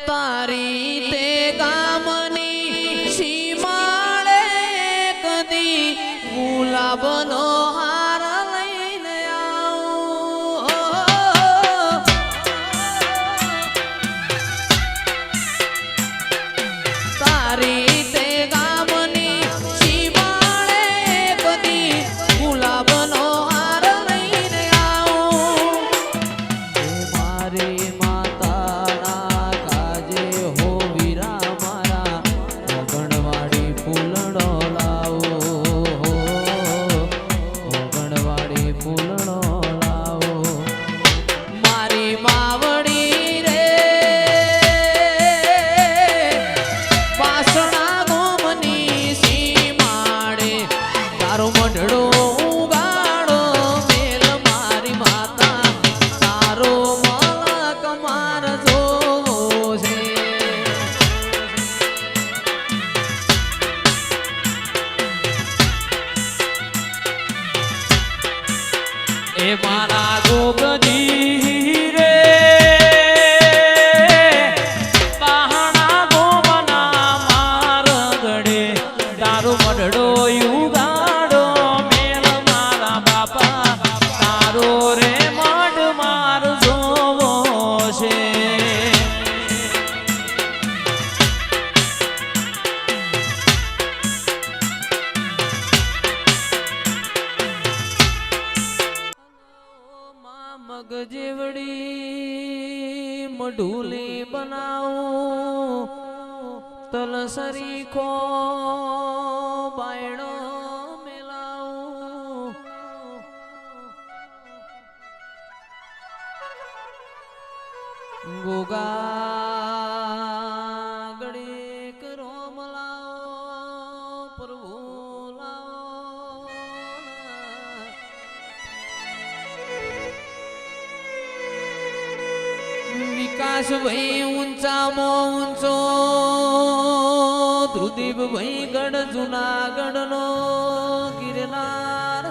તારી તે ગામની સીમાડે કદી ગુલાબનો હાર લઈને આવું તારી તે ગામની સીમાડે કદી ગુલાબનો હાર લઈને આવું મારી મારા ગોગજી રે બહાણા ગોબના માર ગડે તારો મઢડો યુગાડો મેલ મારા બાપા તારો રે મઢ માર જોવો છે મગજેવડી મઢુલી બનાવું તલસરી ખો બાયણો મેલાવું ગોગા ગણેક રોમ લાવો પ્રભુ વિકાસ ભાઈ ઊંચામાં ઊંચો ધ્રુદીપ ભાઈ ગઢ જુનાગઢ નો ગિરનાર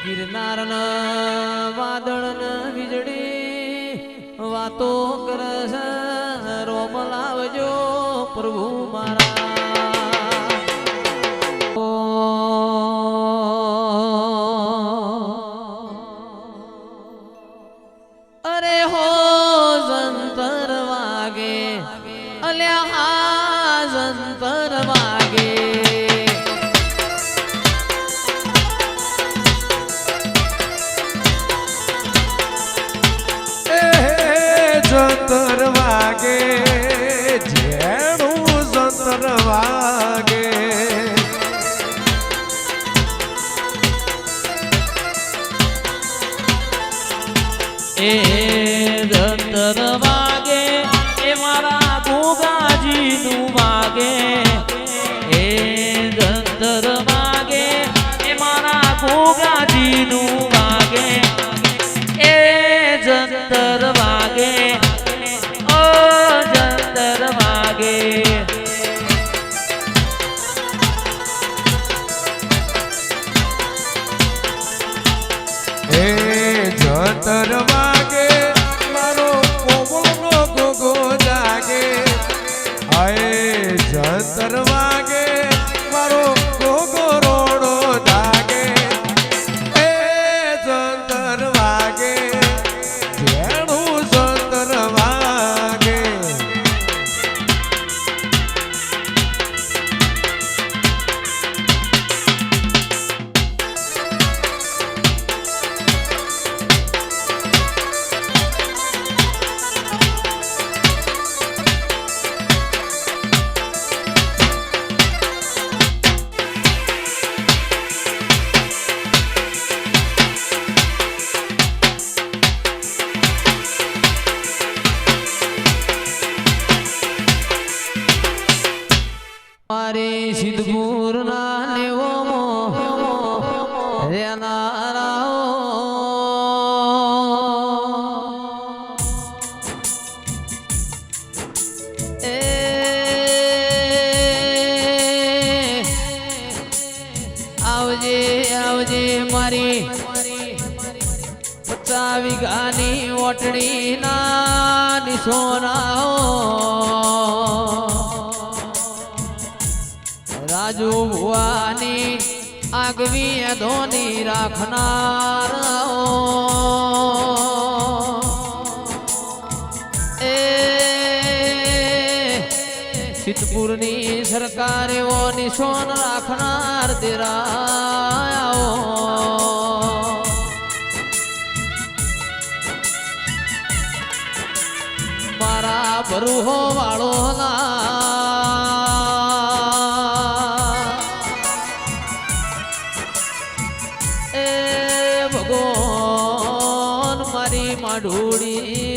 ગિરનાર ના વાદળ ના વીજળી વાતો કરસ રોમ લાવજો પ્રભુ મારા અરે હો જંતર વાગે અલ્યા હા જંતર વાગે જંતર વાગે જેણું જંતર વાગે એ જંતર વાગે એ મારા ગોગાજીનું વાગે એ જંતર વાગે એ મારા ગોગાજીનું વાગે એ જંતર વાગે ઓ જંતર વાગે એ જંતર વાગે મારો કોમળનો ગોગો જાગે આય જંતર વાગે મારો ગોગો રોડો જાગે એ જંતર વાગે જેણું જંતર વાગે વીઘાની ઓટણી ના નિશોનાઓ રાજુ ભુવાની આગવી ધોની રાખનાર એ સિદ્ધપુરની સરકારે ઓ નિશોન રાખનાર તેરાઓ મારા બરુહો વાળો એ ભગવાન મારી માઢોડી